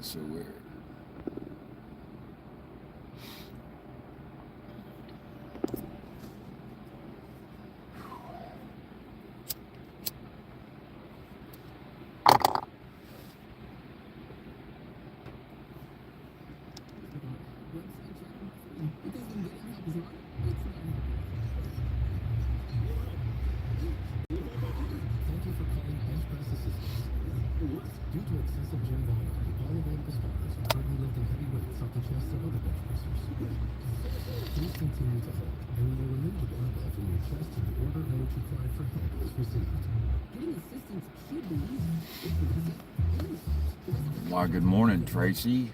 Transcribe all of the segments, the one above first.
That's so weird. Why, good morning, Tracy.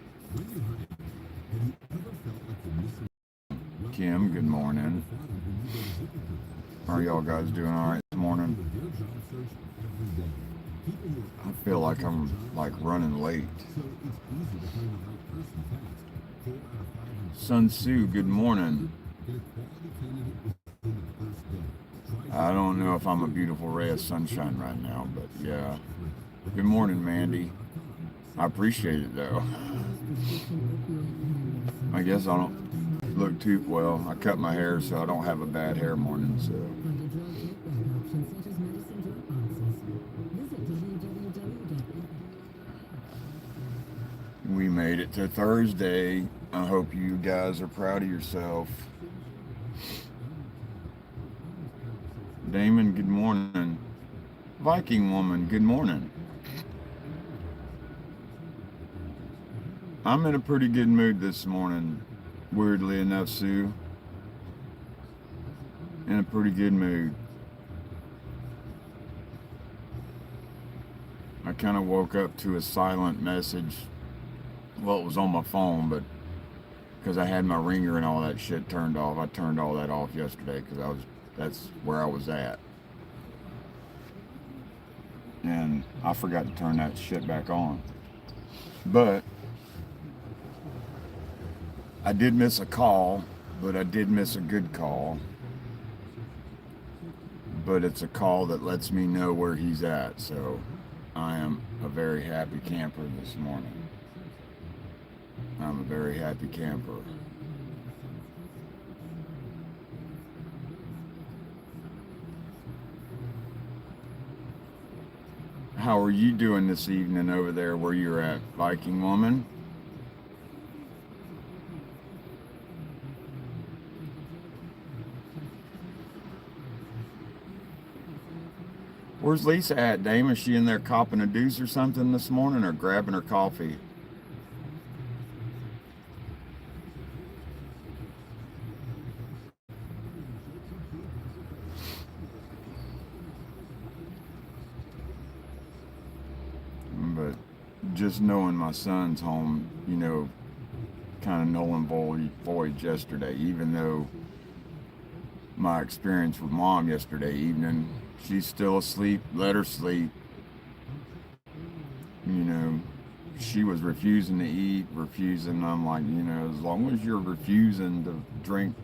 Kim, good morning. Are y'all guys doing all right this morning? I feel like I'm like running late. Sun Tzu, good morning. I don't know if I'm a beautiful ray of sunshine right now, but yeah. Good morning, Mandy. I appreciate it though. I guess I don't look too well. I cut my hair so I don't have a bad hair morning, so. We made it to Thursday. I hope you guys are proud of yourself. Damon, good morning. Viking woman, good morning. I'm in a pretty good mood this morning, weirdly enough, Sue. In a pretty good mood. I kind of woke up to a silent message. Well, it was on my phone, but because I had my ringer and all that shit turned off. I turned all that off yesterday because that's where I was at. And I forgot to turn that shit back on. But I did miss a call, but I did miss a good call. But it's a call that lets me know where he's at, so I am a very happy camper this morning. I'm a very happy camper. How are you doing this evening over there where you're at, Viking woman? Where's Lisa at, Dame? Is she in there copping a deuce or something this morning or grabbing her coffee? But just knowing my son's home, you know, kind of null and void yesterday, even though my experience with mom yesterday evening, she's still asleep, let her sleep. You know, she was refusing to eat, refusing. I'm like, you know, as long as you're refusing to drink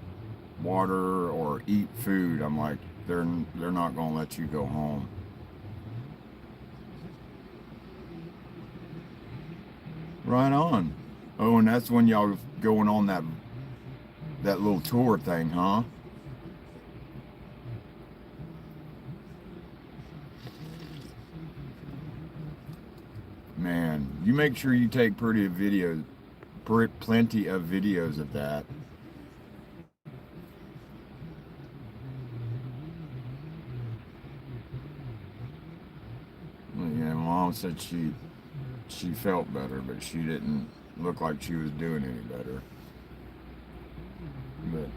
water or eat food, I'm like, they're not going to let you go home. Right on. Oh, and that's when y'all going on that little tour thing, huh? Man, you make sure you take plenty of videos of that. Yeah, mom said she felt better, but she didn't look like she was doing any better. But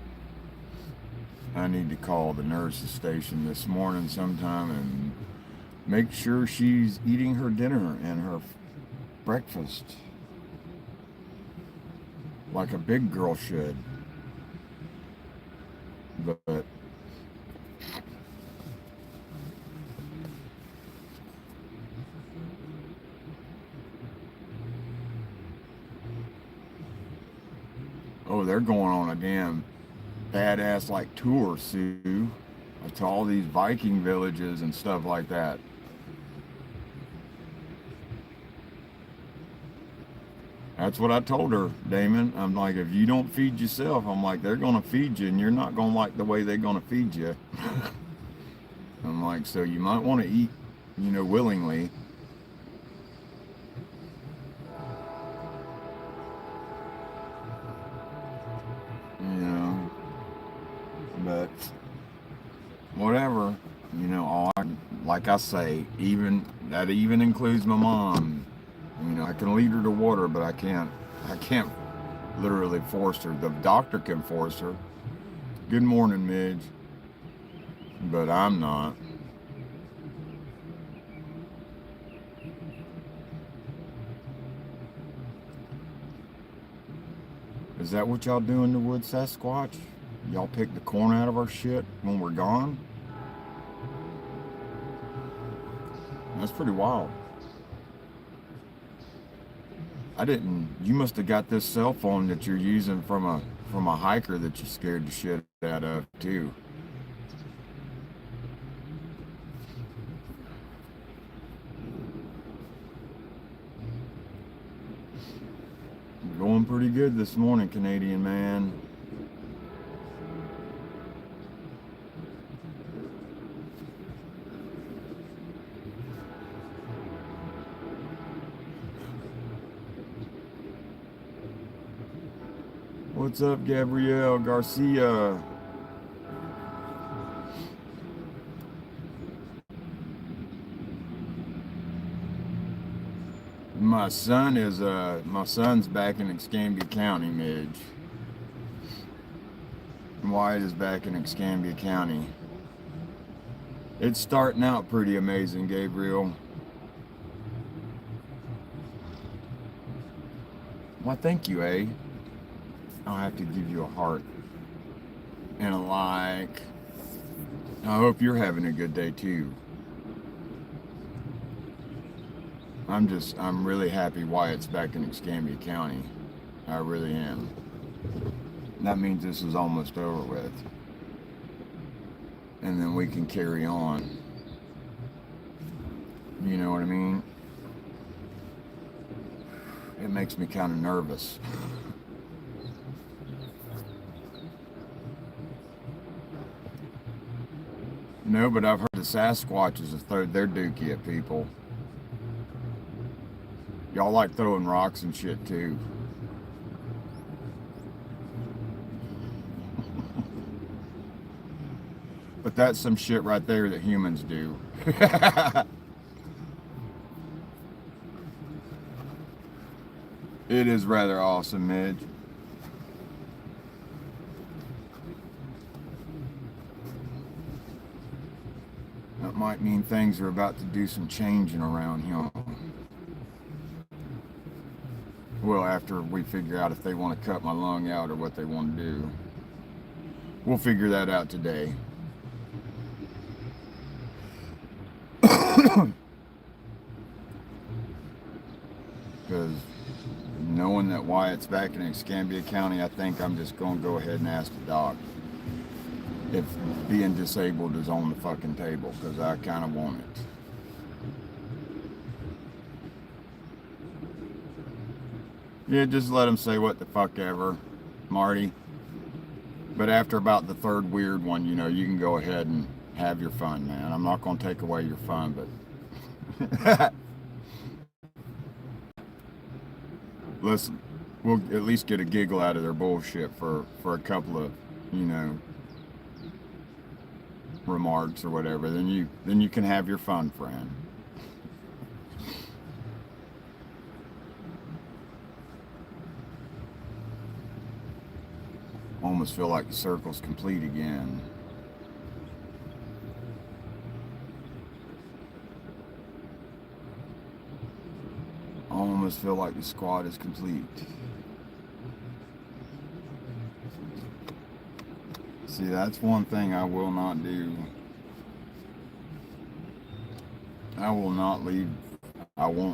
I need to call the nurse's station this morning sometime and make sure she's eating her dinner and her breakfast like a big girl should. But oh, they're going on a damn badass like tour, Sue, to all these Viking villages and stuff like that. That's what I told her, Damon. I'm like, if you don't feed yourself, I'm like, they're gonna feed you, and you're not gonna like the way they're gonna feed you. I'm like, so you might want to eat, willingly. But whatever, all like I say, even includes my mom. I can lead her to water, but I can't literally force her. The doctor can force her. Good morning, Midge. But I'm not. Is that what y'all do in the woods, Sasquatch? Y'all pick the corn out of our shit when we're gone? That's pretty wild. You must have got this cell phone that you're using from a hiker that you scared the shit out of too. Going pretty good this morning, Canadian man. What's up, Gabrielle Garcia? My son's back in Escambia County, Midge. Wyatt is back in Escambia County. It's starting out pretty amazing, Gabriel. Well, thank you, eh? I'll have to give you a heart and a like. I hope you're having a good day too. I'm really happy Wyatt's back in Escambia County. I really am. That means this is almost over with. And then we can carry on. You know what I mean? It makes me kind of nervous. No, but I've heard the Sasquatches have thrown their dookie at people. Y'all like throwing rocks and shit too. But that's some shit right there that humans do. It is rather awesome, Midge. That might mean things are about to do some changing around here. Well, after we figure out if they want to cut my lung out or what they want to do. We'll figure that out today. Because knowing that Wyatt's back in Escambia County, I think I'm just going to go ahead and ask the doc if being disabled is on the fucking table, because I kind of want it. Yeah, just let him say what the fuck ever, Marty. But after about the third weird one, you can go ahead and have your fun, man. I'm not going to take away your fun, but listen, we'll at least get a giggle out of their bullshit for a couple of, remarks or whatever. Then you can have your fun, friend. Almost feel like the circle's complete again. Almost feel like the squad is complete. See, that's one thing I will not do. I won't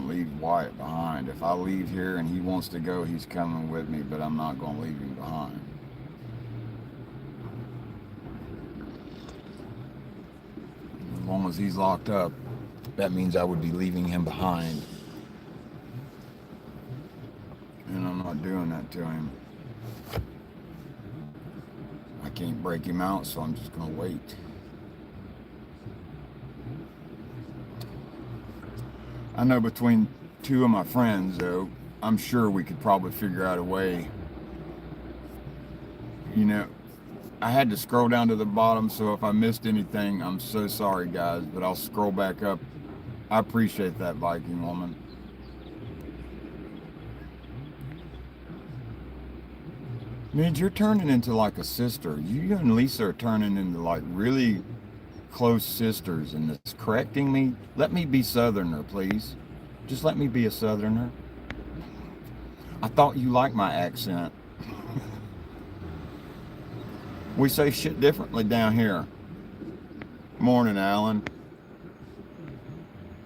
leave Wyatt behind. If I leave here and he wants to go, he's coming with me, but I'm not going to leave him behind. As long as he's locked up, that means I would be leaving him behind. And not doing that to him. I can't break him out, so I'm just gonna wait. I know between two of my friends, though, I'm sure we could probably figure out a way. You know, I had to scroll down to the bottom, so if I missed anything, I'm so sorry, guys, but I'll scroll back up. I appreciate that, Viking woman. Midge, you're turning into like a sister. You and Lisa are turning into like really close sisters, and it's correcting me. Let me be Southerner, please. Just let me be a Southerner. I thought you liked my accent. We say shit differently down here. Morning, Alan.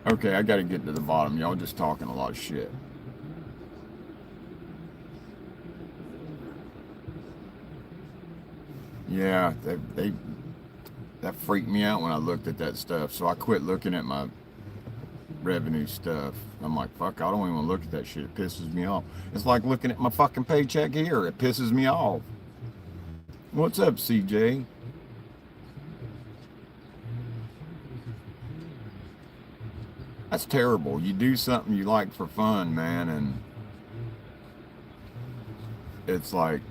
Okay, I gotta get to the bottom. Y'all just talking a lot of shit. Yeah, that freaked me out when I looked at that stuff. So I quit looking at my revenue stuff. I'm like, fuck, I don't even want to look at that shit. It pisses me off. It's like looking at my fucking paycheck here. It pisses me off. What's up, CJ? That's terrible. You do something you like for fun, man, and it's like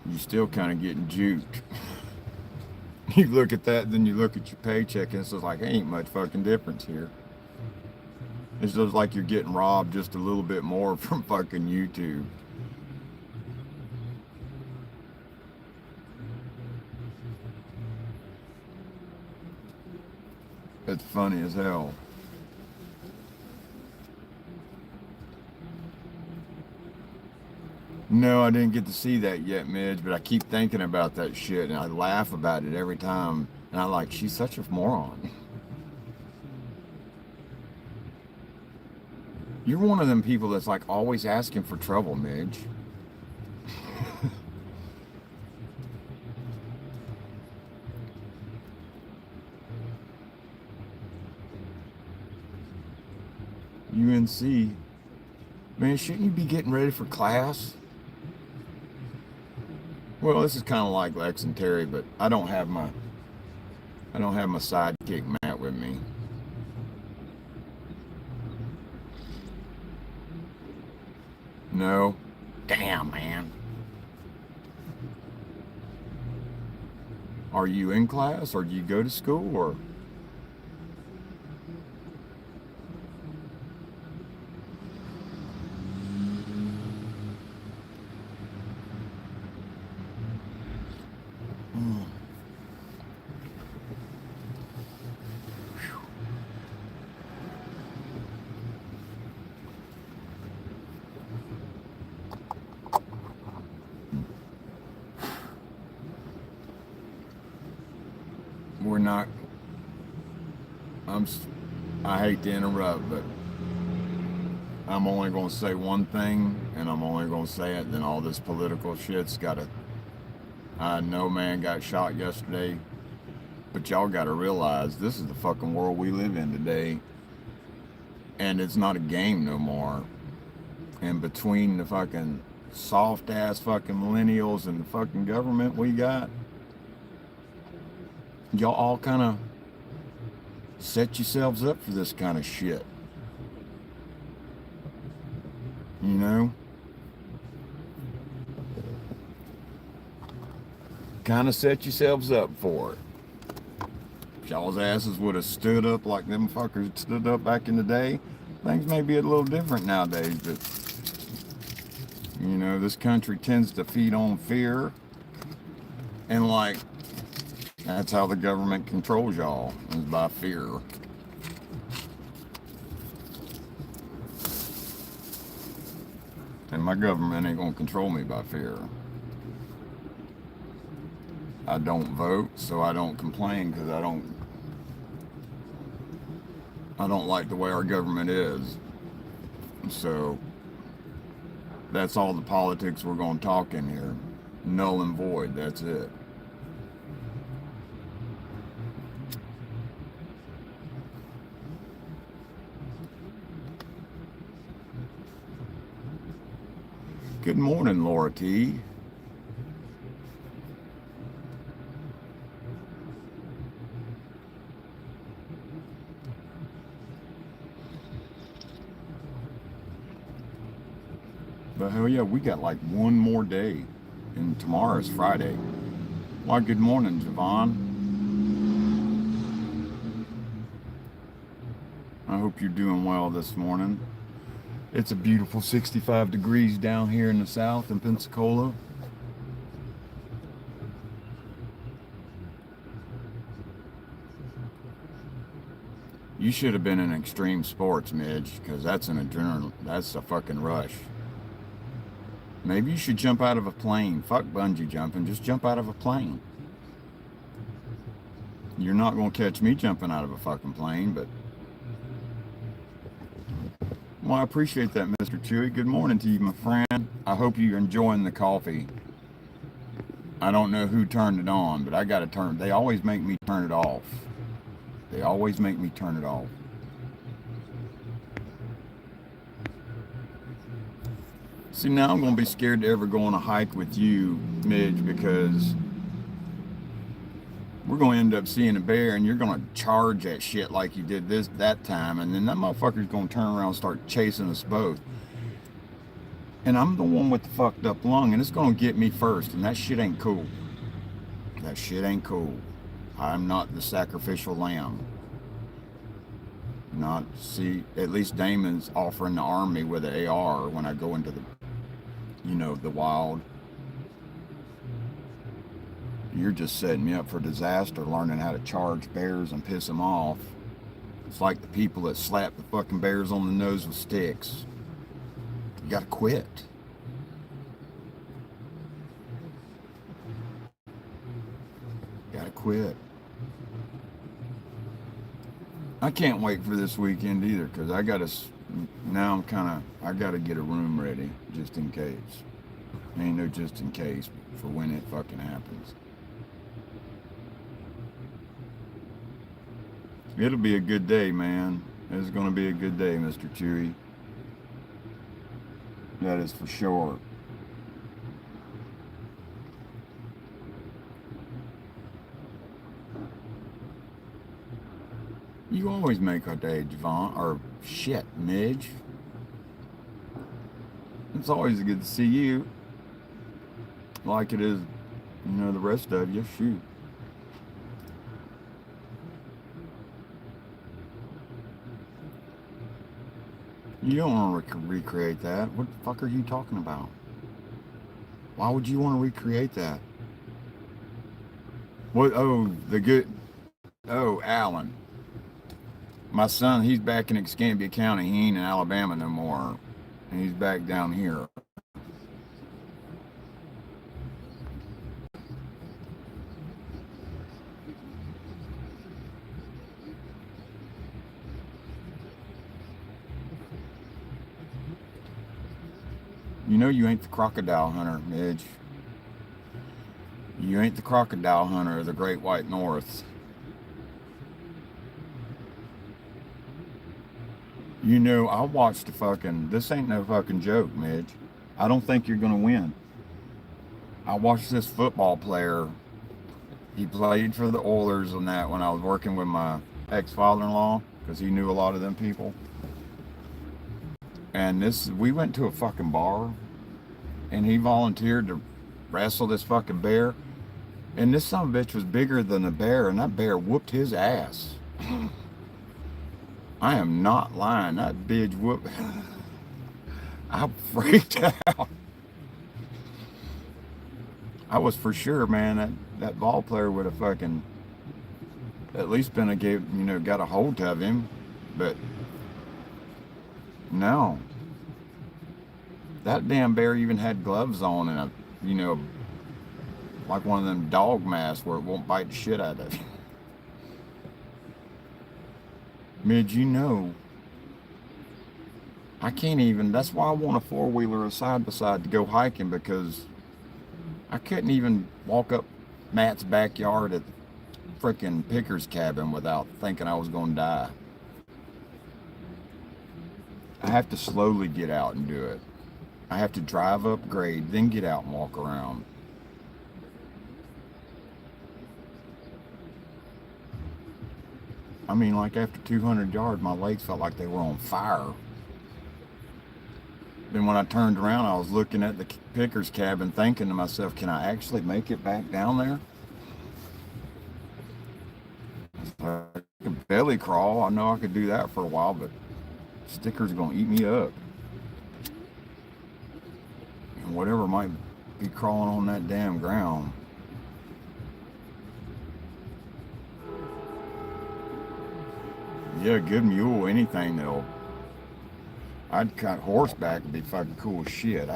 you still kind of getting juked. You look at that, then you look at your paycheck, and it's just like, ain't much fucking difference here. It's just like you're getting robbed just a little bit more from fucking YouTube. It's funny as hell. No, I didn't get to see that yet, Midge, but I keep thinking about that shit, and I laugh about it every time. And I'm like, she's such a moron. You're one of them people that's like always asking for trouble, Midge. UNC. Man, shouldn't you be getting ready for class? Well, this is kind of like Lex and Terry, but I don't have my sidekick Matt with me. No. Damn, man. Are you in class, or do you go to school, or? We're not. I hate to interrupt, but I'm only going to say one thing, and I'm only going to say it. Then all this political shit's got to. I know, man, got shot yesterday, but y'all got to realize this is the fucking world we live in today, and it's not a game no more. And between the fucking soft ass fucking millennials and the fucking government we got, y'all all kind of set yourselves up for this kind of shit. You know? Kind of set yourselves up for it. If y'all's asses would have stood up like them fuckers stood up back in the day, things may be a little different nowadays, but you know, this country tends to feed on fear, and like, that's how the government controls y'all, is by fear. And my government ain't gonna control me by fear. I don't vote, so I don't complain, because I don't like the way our government is. So that's all the politics we're going to talk in here. Null and void, that's it. Good morning, Laura T. But hell yeah, we got like one more day, and tomorrow's Friday. Why, good morning, Javon. I hope you're doing well this morning. It's a beautiful 65 degrees down here in the south in Pensacola. You should have been in extreme sports, Midge, because that's an adrenaline, that's a fucking rush. Maybe you should jump out of a plane. Fuck bungee jumping, just jump out of a plane. You're not going to catch me jumping out of a fucking plane, but... Well, I appreciate that, Mr. Chewy. Good morning to you, my friend. I hope you're enjoying the coffee. I don't know who turned it on, but I got to turn... They always make me turn it off. They always make me turn it off. See, now I'm going to be scared to ever go on a hike with you, Midge, because we're going to end up seeing a bear and you're going to charge that shit like you did that time, and then that motherfucker's going to turn around and start chasing us both. And I'm the one with the fucked up lung, and it's going to get me first, and that shit ain't cool. That shit ain't cool. I'm not the sacrificial lamb. Not, see, at least Damon's offering to arm me with an AR when I go into the, you know, the wild. You're just setting me up for disaster, learning how to charge bears and piss them off. It's like the people that slap the fucking bears on the nose with sticks. You gotta quit. You gotta quit. I can't wait for this weekend either, because I gotta, now I gotta get a room ready, just in case. Ain't no just in case for when it fucking happens. It'll be a good day, man. It's gonna be a good day, Mr. Chewy. That is for sure. You always make our day, Javon, or shit, Midge. It's always good to see you. Like it is, you know, the rest of you. Shoot. You don't want to recreate that. What the fuck are you talking about? Why would you want to recreate that? What? Oh, the good. Oh, Alan. My son, he's back in Escambia County. He ain't in Alabama no more. And he's back down here. You know you ain't the crocodile hunter, Midge. You ain't the crocodile hunter of the Great White North. You know, I watched the fucking... This ain't no fucking joke, Midge. I don't think you're gonna win. I watched this football player. He played for the Oilers and that when I was working with my ex-father-in-law, because he knew a lot of them people. And we went to a fucking bar, and he volunteered to wrestle this fucking bear. And this son of a bitch was bigger than the bear, and that bear whooped his ass. I am not lying. That bitch whooped. I freaked out. I was for sure, man, that ball player would have fucking at least been got a hold of him, but no. That damn bear even had gloves on and like one of them dog masks where it won't bite the shit out of you. Midge, I can't even, that's why I want a four-wheeler or side-by-side to go hiking, because I couldn't even walk up Matt's backyard at frickin' Picker's cabin without thinking I was going to die. I have to slowly get out and do it. I have to drive upgrade, then get out and walk around. I mean, like after 200 yards, my legs felt like they were on fire. Then when I turned around, I was looking at the picker's cabin thinking to myself, can I actually make it back down there? I could belly crawl. I know I could do that for a while, but stickers are going to eat me up. And whatever might be crawling on that damn ground. Yeah, good mule, anything that'll. I'd cut horseback would be fucking cool as shit.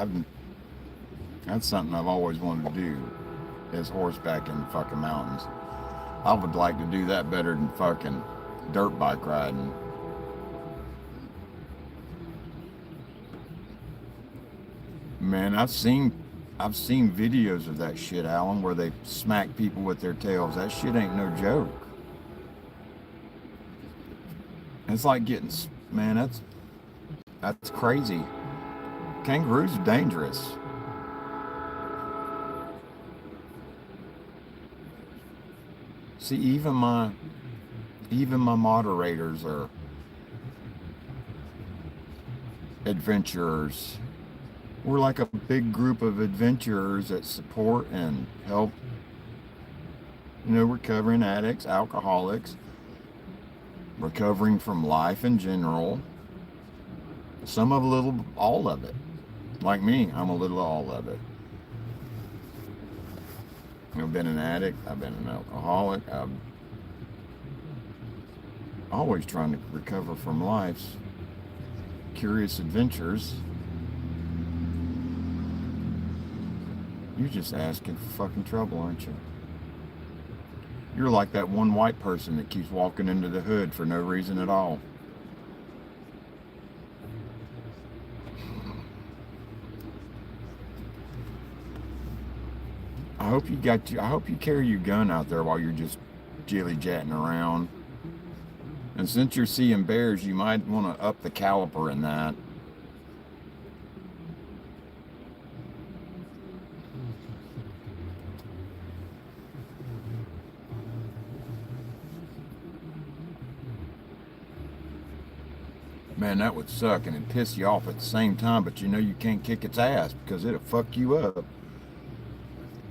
That's something I've always wanted to do, is horseback in the fucking mountains. I would like to do that better than fucking dirt bike riding. Man, I've seen videos of that shit, Alan, where they smack people with their tails. That shit ain't no joke. It's like getting, man, that's crazy. Kangaroos are dangerous. See, even my moderators are adventurers. We're like a big group of adventurers that support and help, recovering addicts, alcoholics, recovering from life in general. Some of a little, all of it. Like me, I'm a little all of it. I've been an addict, I've been an alcoholic, I'm always trying to recover from life's curious adventures. You're just asking for fucking trouble, aren't you? You're like that one white person that keeps walking into the hood for no reason at all. I hope you carry your gun out there while you're just jilly-jatting around. And since you're seeing bears, you might want to up the caliper in that. Man, that would suck and it'd piss you off at the same time, but you can't kick its ass because it'll fuck you up.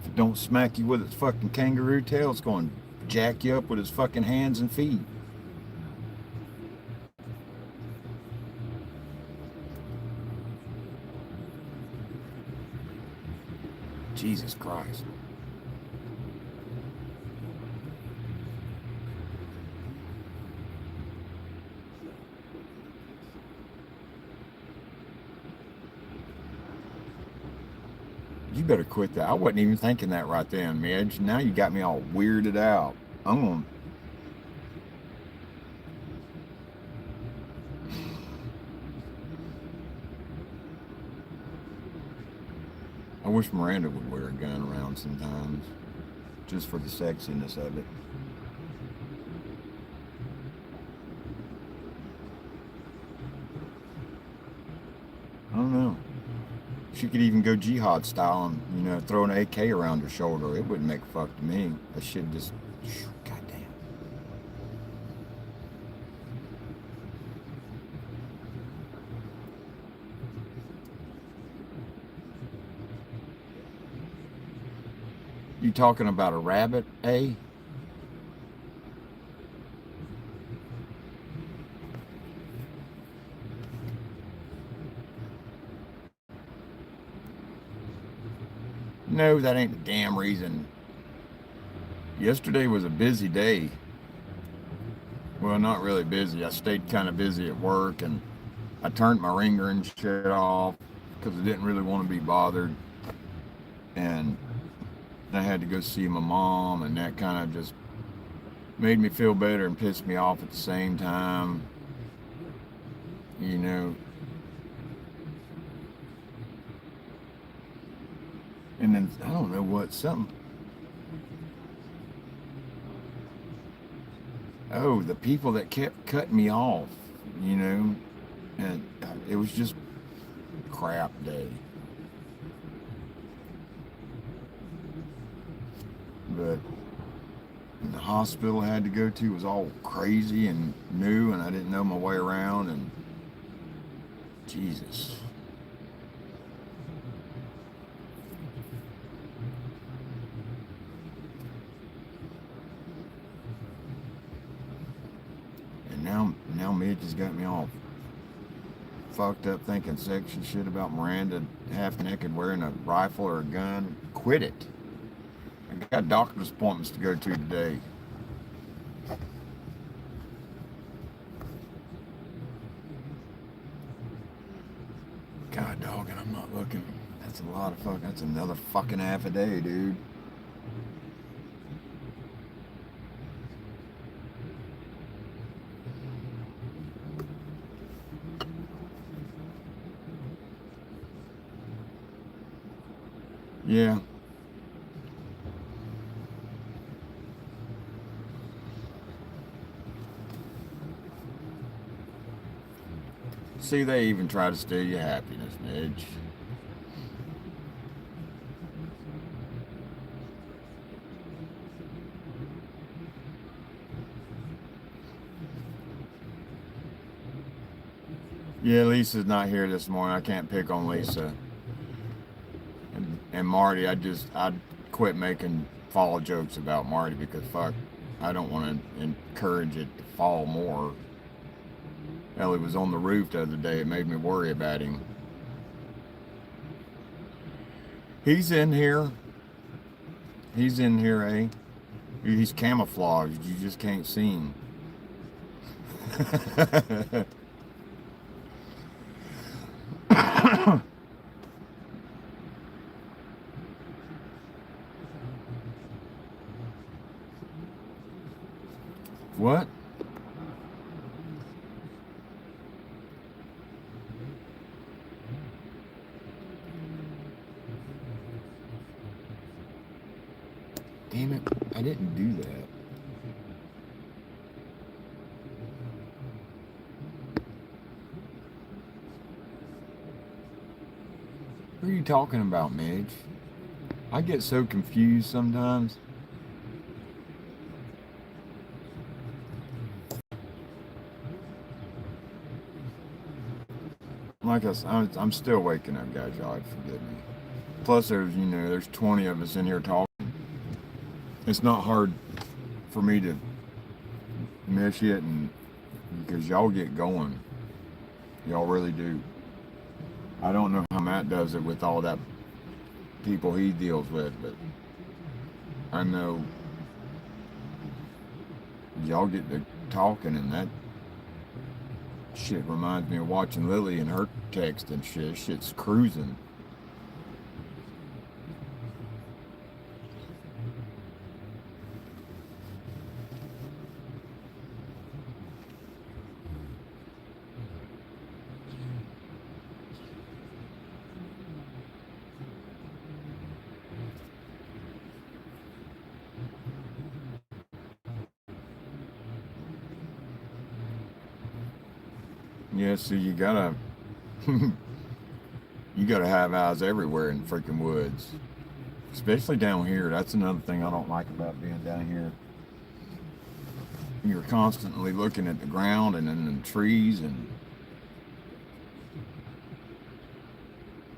If it don't smack you with its fucking kangaroo tail, it's going to jack you up with its fucking hands and feet. Jesus Christ. You better quit that. I wasn't even thinking that right then, Midge. Now you got me all weirded out. I'm going I wish Miranda would wear a gun around sometimes, just for the sexiness of it. I don't know. She could even go jihad style and, throw an AK around her shoulder. It wouldn't make a fuck to me. That shit just, goddamn. You talking about a rabbit, eh? No, that ain't the damn reason. Yesterday was a busy day. Well, not really busy. I stayed kind of busy at work and I turned my ringer and shit off because I didn't really want to be bothered. And I had to go see my mom, and that kind of just made me feel better and pissed me off at the same time. And then, I don't know what, something. Oh, the people that kept cutting me off, and it was just crap day. but the hospital I had to go to was all crazy and new, and I didn't know my way around, and Jesus. And now Midge has got me all fucked up thinking sexy shit about Miranda half naked wearing a rifle or a gun. Quit it. I got doctor's appointments to go to today. God dog, and I'm not looking. That's a lot of fucking, that's another fucking half a day, dude. Yeah. See, they even try to steal your happiness, Midge. Yeah, Lisa's not here this morning. I can't pick on Lisa. And Marty, I quit making fall jokes about Marty because fuck, I don't want to encourage it to fall more. Hell, he was on the roof the other day. It made me worry about him. He's in here. He's in here, eh? He's camouflaged. You just can't see him. What? Damn it, I didn't do that. What are you talking about, Midge? I get so confused sometimes. Like I said, I'm still waking up, guys. Y'all forgive me. Plus, there's 20 of us in here talking. It's not hard for me to miss it, and because y'all get going, y'all really do. I don't know how Matt does it with all that people he deals with, but I know y'all get to talking, and that shit reminds me of watching Lily and her text and shit. Shit's cruising. Yeah, so you gotta have eyes everywhere in freaking woods, especially down here. That's another thing I don't like about being down here. You're constantly looking at the ground and in the trees, and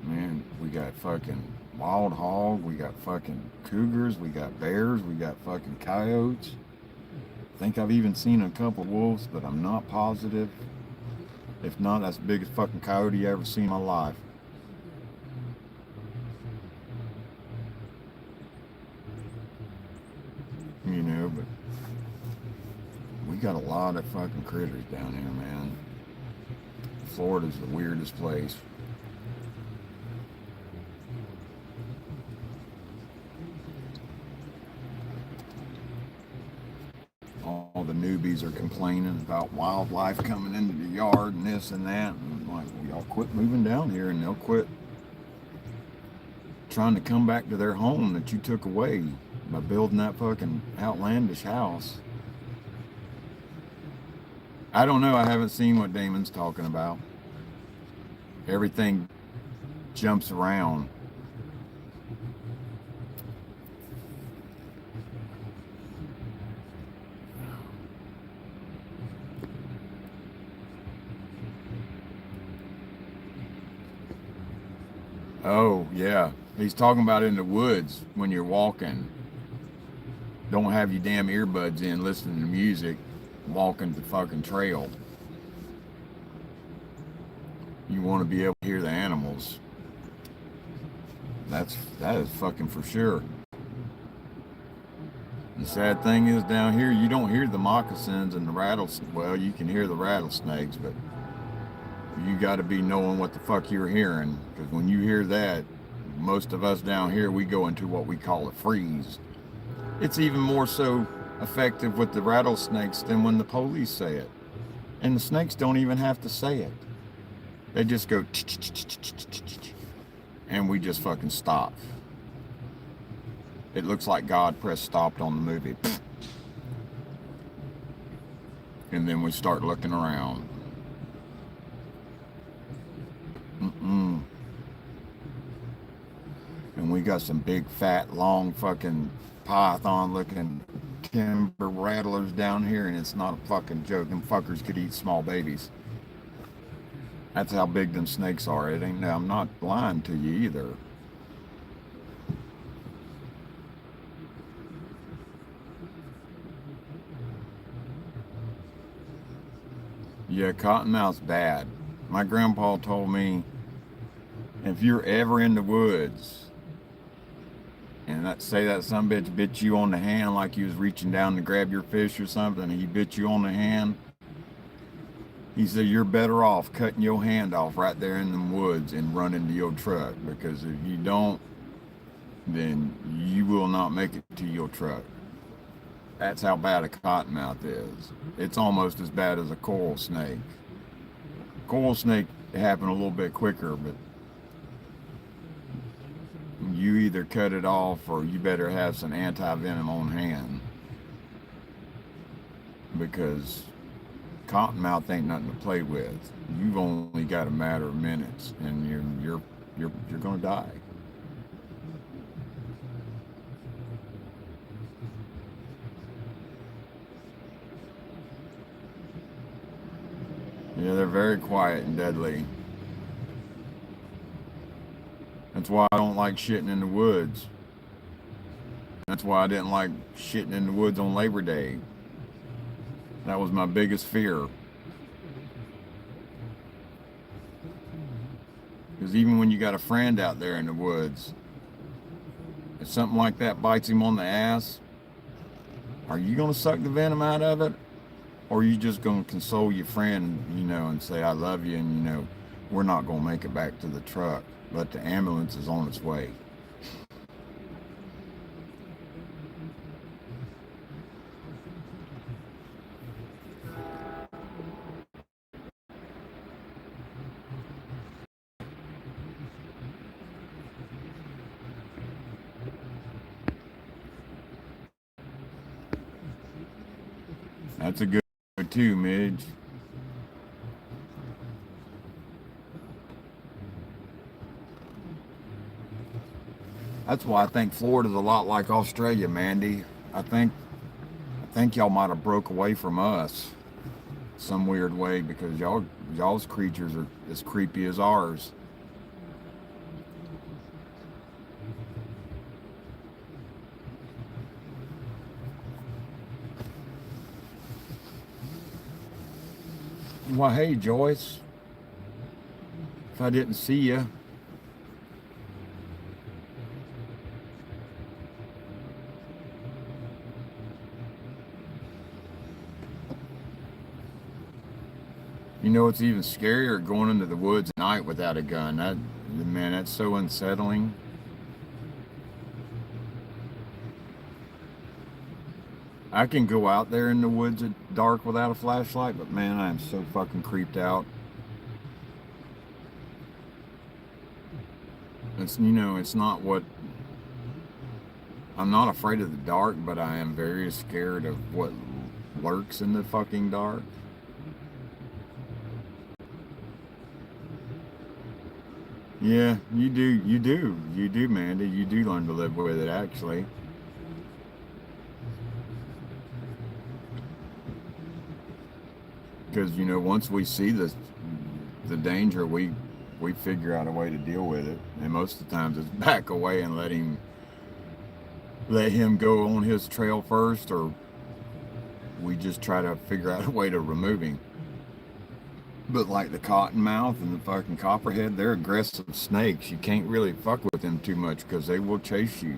man, we got fucking wild hog, we got fucking cougars, we got bears, we got fucking coyotes. I think I've even seen a couple wolves, but I'm not positive. If not, that's the biggest fucking coyote I ever seen in my life. But we got a lot of fucking critters down here, man. Florida's the weirdest place. All the newbies are complaining about wildlife coming into the yard and this and that. And I'm like, well, y'all quit moving down here and they'll quit trying to come back to their home that you took away by building that fucking outlandish house. I don't know. I haven't seen what Damon's talking about. Everything jumps around. Oh, yeah. He's talking about in the woods when you're walking. Don't have your damn earbuds in, listening to music, walking the fucking trail. You want to be able to hear the animals. That is fucking for sure. The sad thing is down here, you don't hear the moccasins and the rattlesnakes. Well, you can hear the rattlesnakes, but you got to be knowing what the fuck you're hearing. Because when you hear that, most of us down here, we go into what we call a freeze. It's even more so effective with the rattlesnakes than when the police say it. And the snakes don't even have to say it. They just go, and we just fucking stop. It looks like God pressed stopped on the movie. And then we start looking around. And we got some big, fat, long fucking python looking timber rattlers down here, and it's not a fucking joke. Them fuckers could eat small babies. That's how big them snakes are. It ain't. I'm not lying to you either. Yeah, cottonmouth's bad. My grandpa told me if you're ever in the woods and say that some bitch bit you on the hand like you was reaching down to grab your fish or something, and he bit you on the hand, he said you're better off cutting your hand off right there in the woods and running to your truck, because if you don't, then you will not make it to your truck. That's how bad a cottonmouth is. It's almost as bad as a coral snake. Coral snake happen a little bit quicker, but you either cut it off or you better have some anti-venom on hand, because cottonmouth ain't nothing to play with. You've only got a matter of minutes, and you're gonna die. Yeah, they're very quiet and deadly. That's why I don't like shitting in the woods. That's why I didn't like shitting in the woods on Labor Day. That was my biggest fear. Because even when you got a friend out there in the woods, if something like that bites him on the ass, are you going to suck the venom out of it? Or are you just going to console your friend, and say, I love you, and, we're not going to make it back to the truck, but the ambulance is on its way. That's a good one too, Midge. That's why I think Florida's a lot like Australia, Mandy. I think y'all might have broke away from us some weird way, because y'all's creatures are as creepy as ours. Why, hey Joyce, if I didn't see you, it's even scarier going into the woods at night without a gun. Man, that's so unsettling. I can go out there in the woods at dark without a flashlight, but man, I am so fucking creeped out. It's not what I'm not afraid of the dark, but I am very scared of what lurks in the fucking dark. Yeah, you do, Mandy. You do learn to live with it, actually. Because once we see the danger, we we figure out a way to deal with it. And most of the times it's back away and let him go on his trail first, or we just try to figure out a way to remove him. But like the cottonmouth and the fucking copperhead, they're aggressive snakes. You can't really fuck with them too much because they will chase you.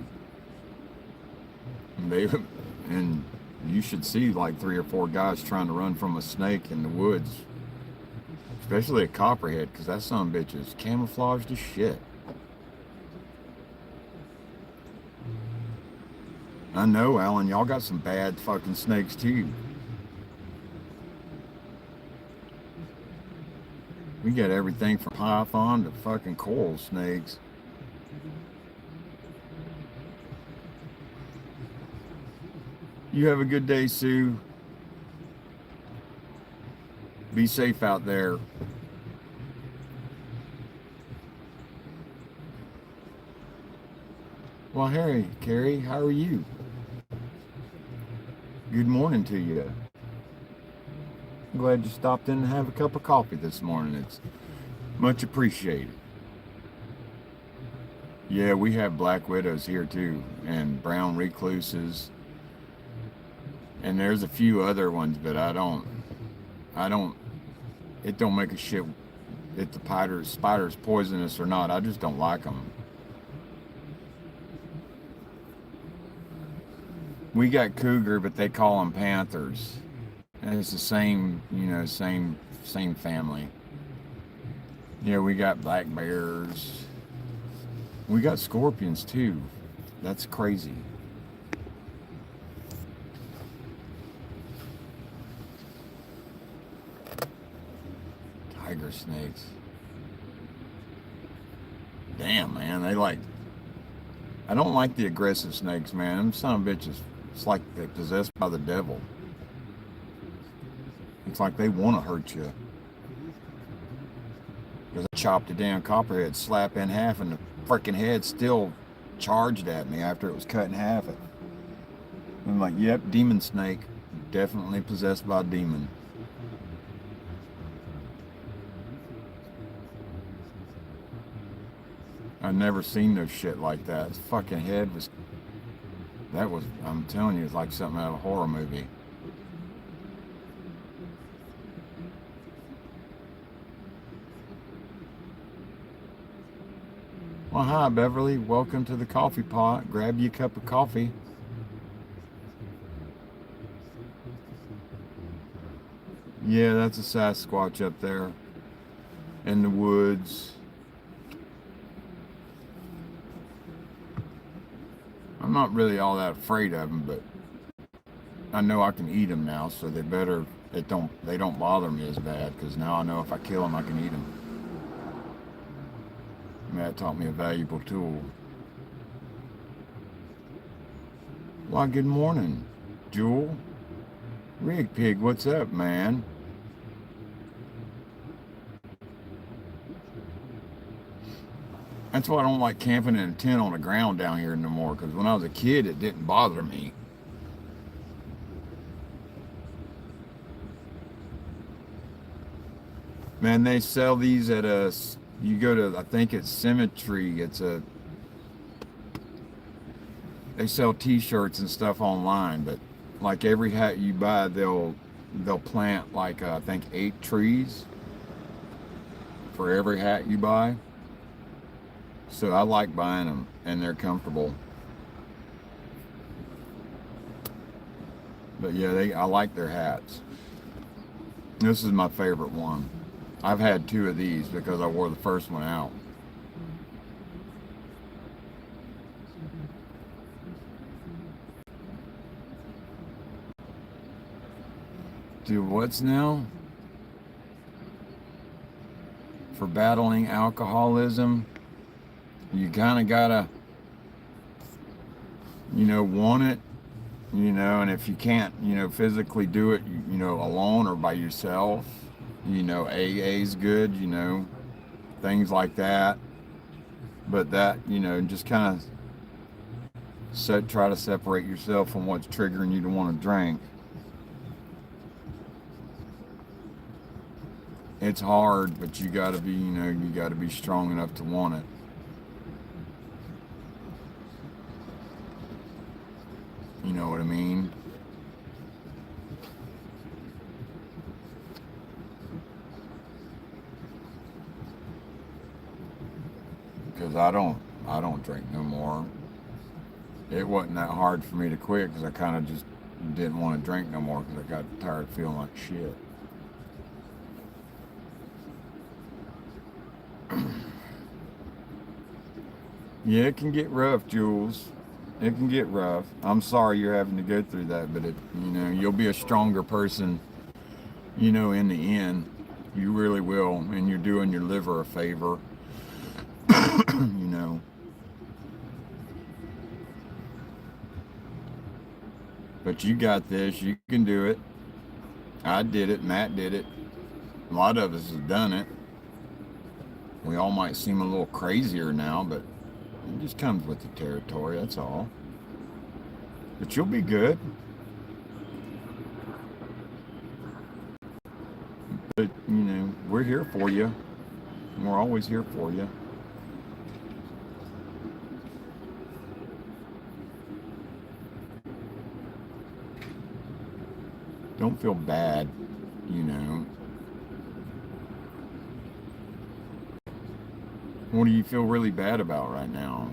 And you should see like 3 or 4 guys trying to run from a snake in the woods, especially a copperhead, because that son of a bitch is camouflaged as shit. I know, Alan, y'all got some bad fucking snakes too. We got everything from python to fucking coral snakes. You have a good day, Sue. Be safe out there. Well, hey, Carrie, how are you? Good morning to you. I'm glad you stopped in and have a cup of coffee this morning. It's much appreciated. Yeah, we have black widows here too, and brown recluses. And there's a few other ones, but it don't make a shit if the spider's poisonous or not. I just don't like them. We got cougar, but they call them panthers. And it's the same, same family. Yeah, we got black bears. We got scorpions too. That's crazy. Tiger snakes. Damn, man, I don't like the aggressive snakes, man. Them son of bitches, it's like they're possessed by the devil. It's like they want to hurt you. Because I chopped a damn copperhead slap in half, and the freaking head still charged at me after it was cut in half. I'm like, yep, demon snake. Definitely possessed by a demon. I've never seen no shit like that. His fucking head was, I'm telling you, it's like something out of a horror movie. Well, hi, Beverly. Welcome to the coffee pot. Grab you a cup of coffee. Yeah, that's a Sasquatch up there in the woods. I'm not really all that afraid of them, but I know I can eat them now, so they don't bother me as bad, because now I know if I kill them, I can eat them. That taught me a valuable tool. Why, good morning, Jewel. Rig Pig, what's up, man? That's why I don't like camping in a tent on the ground down here no more, because when I was a kid, it didn't bother me. Man, they sell these at you go to, I think it's Symmetry. They sell t-shirts and stuff online, but like every hat you buy, they'll plant like, I think 8 trees for every hat you buy. So I like buying them, and they're comfortable. But yeah, I like their hats. This is my favorite one. I've had 2 of these because I wore the first one out. Do what's now? For battling alcoholism, you kind of gotta, want it, and if you can't, physically do it, alone or by yourself, AA's good, things like that. But that, just kind of try to separate yourself from what's triggering you to want to drink. it's hard, but you got to be, you got to be strong enough to want it. You know what I mean? Because I don't drink no more. It wasn't that hard for me to quit because I kind of just didn't want to drink no more because I got tired of feeling like shit. Yeah, it can get rough, Jules. It can get rough. I'm sorry you're having to go through that, but you'll be a stronger person, in the end. You really will, and you're doing your liver a favor, you know. But you got this. You can do it. I did it. Matt did it. A lot of us have done it. We all might seem a little crazier now, but it just comes with the territory, that's all. But you'll be good. But, we're here for you. We're always here for you. Don't feel bad, What do you feel really bad about right now?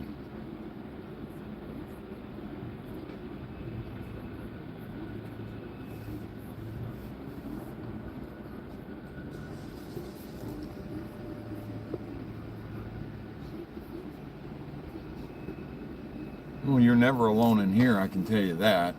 Well, you're never alone in here, I can tell you that.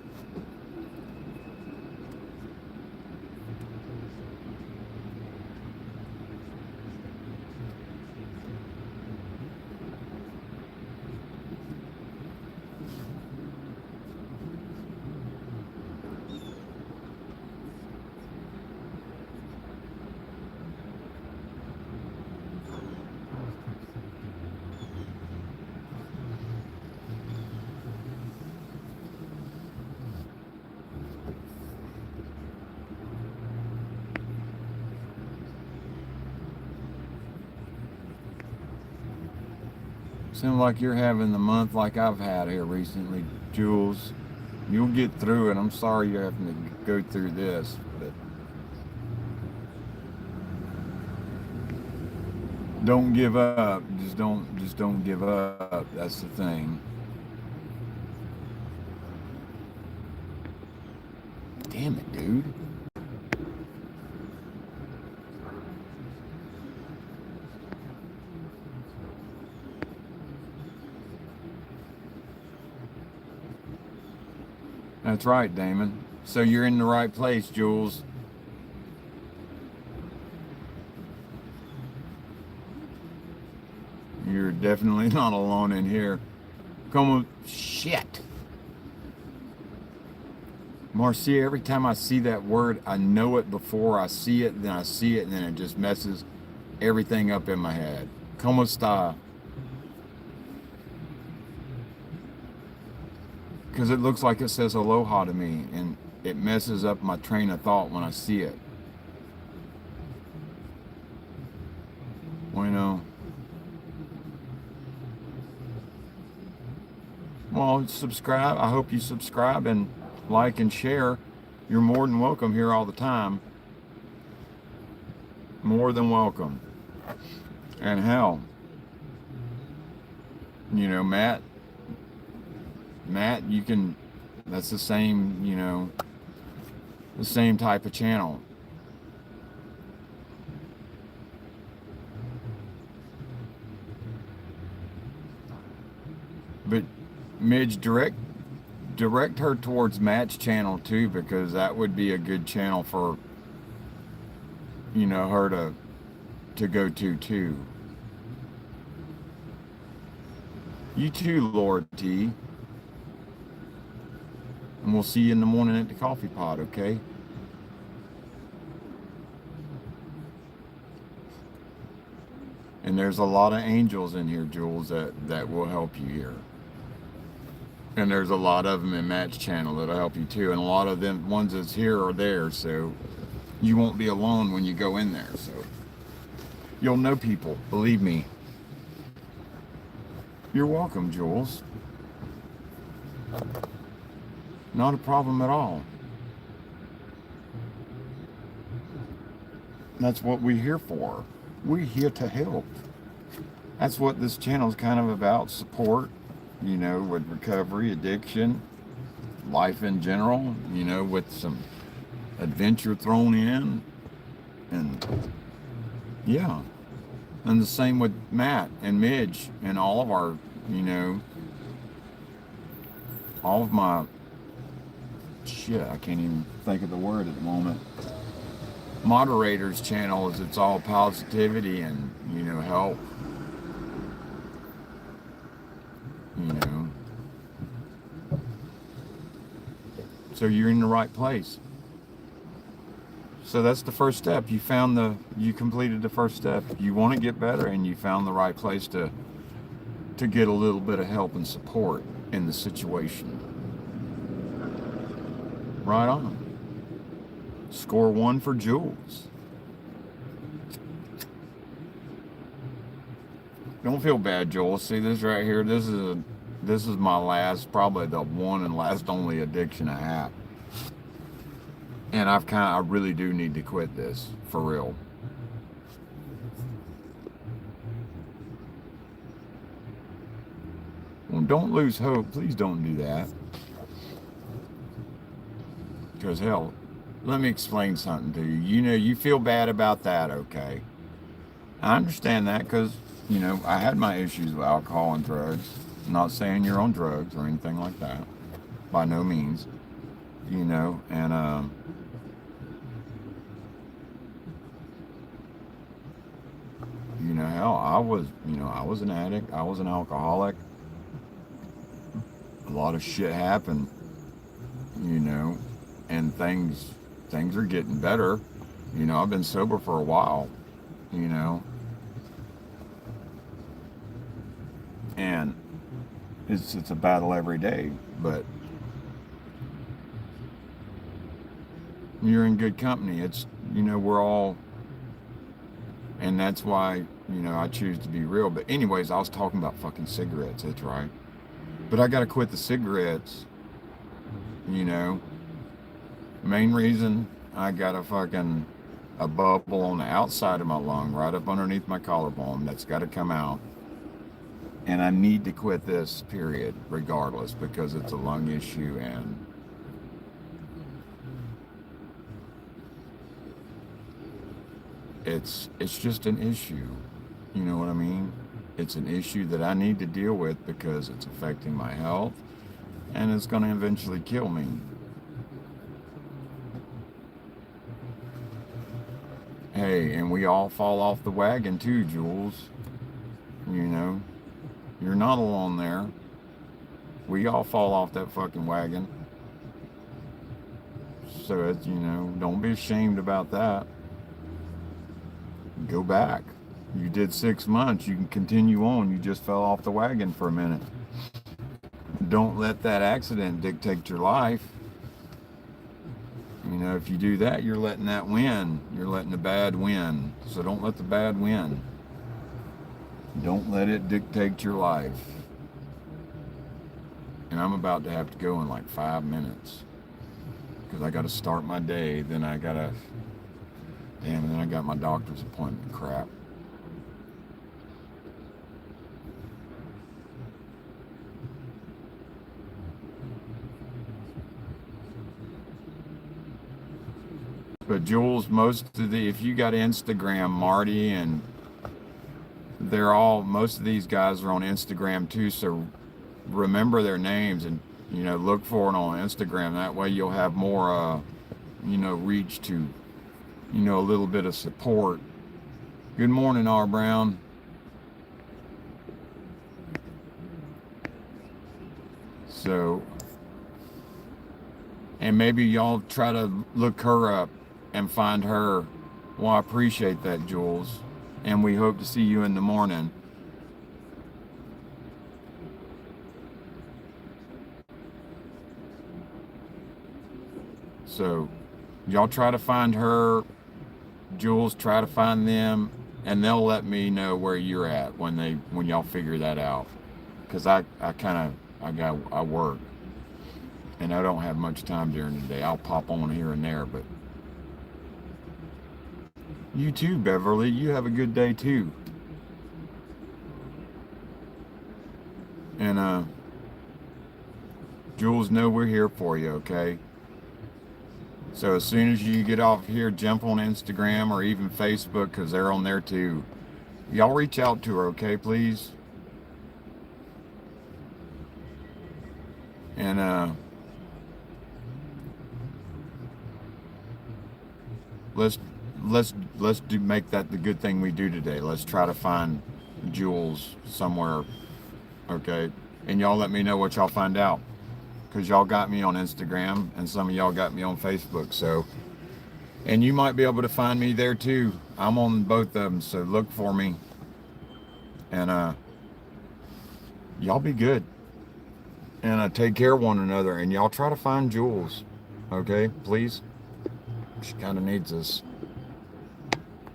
Seems like you're having the month like I've had here recently, Jules. You'll get through it. I'm sorry you're having to go through this, but don't give up. Just don't give up. That's the thing. Damn it, dude. That's right, Damon. So you're in the right place, Jules. You're definitely not alone in here. Come on. Shit. Marcia, every time I see that word, I know it before I see it, then I see it, and then it just messes everything up in my head. Como esta? Because it looks like it says aloha to me, and it messes up my train of thought when I see it. Well, well, subscribe. I hope you subscribe and like and share. You're more than welcome here all the time. More than welcome. And hell, Matt, you can, that's the same, the same type of channel. But Midge, direct her towards Matt's channel too, because that would be a good channel for, her to go to too. You too, Lord T. And we'll see you in the morning at the coffee pot, okay? And there's a lot of angels in here, Jules, that will help you here. And there's a lot of them in Matt's channel that'll help you too. And a lot of them ones that's here are there, so you won't be alone when you go in there. So You'll know people, believe me. You're welcome, Jules. Not a problem at all. That's what we're here for. We're here to help. That's what this channel is kind of about, support, with recovery, addiction, life in general, with some adventure thrown in. And yeah. And the same with Matt and Midge and all of our, all of my shit, I can't even think of the word at the moment. Moderators channels, it's all positivity and, help. So you're in the right place. So that's the first step. You completed the first step. You want to get better and you found the right place to get a little bit of help and support in the situation. Right on. Score 1 for Jules. Don't feel bad, Jules. See this right here? This is my last, probably the one and last only addiction I have. And I really do need to quit this, for real. Well, don't lose hope. Please don't do that. Because hell, let me explain something to you. You feel bad about that, okay? I understand that because, I had my issues with alcohol and drugs. I'm not saying you're on drugs or anything like that. By no means. And, hell, I was an addict. I was an alcoholic. A lot of shit happened, and things are getting better. I've been sober for a while, and it's a battle every day, but you're in good company. It's, we're all, and that's why, I choose to be real. But anyways, I was talking about fucking cigarettes, that's right. But I gotta quit the cigarettes, Main reason, I got a bubble on the outside of my lung, right up underneath my collarbone, that's gotta come out. And I need to quit this, period, regardless, because it's a lung issue and it's just an issue. You know what I mean? It's an issue that I need to deal with because it's affecting my health and it's going to eventually kill me. Hey, and we all fall off the wagon too, Jules. You're not alone there. We all fall off that fucking wagon. So it's, don't be ashamed about that. Go back. You did 6 months. You can continue on. You just fell off the wagon for a minute. Don't let that accident dictate your life. If you do that, you're letting that win. You're letting the bad win. So don't let the bad win. Don't let it dictate your life. And I'm about to have to go in like 5 minutes. Because I got to start my day. Then I got to... Damn, and then I got my doctor's appointment crap. But Jules, if you got Instagram, Marty, and most of these guys are on Instagram too, so remember their names and, look for it on Instagram. That way you'll have more, reach to, a little bit of support. Good morning, R. Brown. So, and maybe y'all try to look her up and find her. Well, I appreciate that, Jules. And we hope to see you in the morning. So, y'all try to find her. Jules, try to find them. and they'll let me know where you're at when y'all figure that out. Cause I work and I don't have much time during the day. I'll pop on here and there, but you too, Beverly. You have a good day too. And Jules, know we're here for you, okay? So as soon as you get off here, jump on Instagram or even Facebook, because they're on there too. Y'all reach out to her, okay, please? And let's make that the good thing we do today. Let's try to find Jules somewhere, okay? And y'all let me know what y'all find out, because y'all got me on Instagram and some of y'all got me on Facebook. So, and you might be able to find me there too. I'm on both of them, so look for me. And y'all be good, and take care of one another, and y'all try to find Jules, okay, please? She kind of needs us.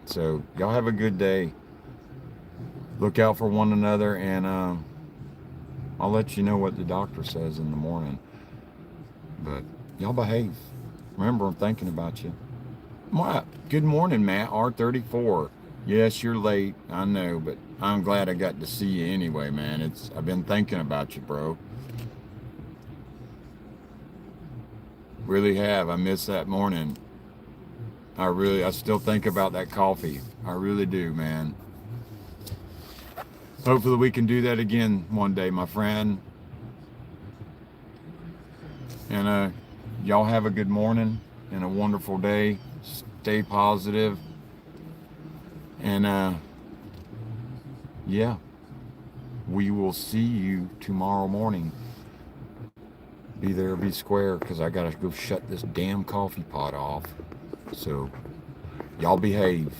So y'all have a good day. Look out for one another, and I'll let you know what the doctor says in the morning. But y'all behave. Remember, I'm thinking about you. Good morning, Matt R34. Yes, you're late, I know, but I'm glad I got to see you anyway, man. I've been thinking about you, bro. Really have. I missed that morning. I still think about that coffee. I really do, man. Hopefully we can do that again one day, my friend. And y'all have a good morning and a wonderful day. Stay positive. And yeah, we will see you tomorrow morning. Be there, be square, because I gotta go shut this damn coffee pot off. So y'all behave.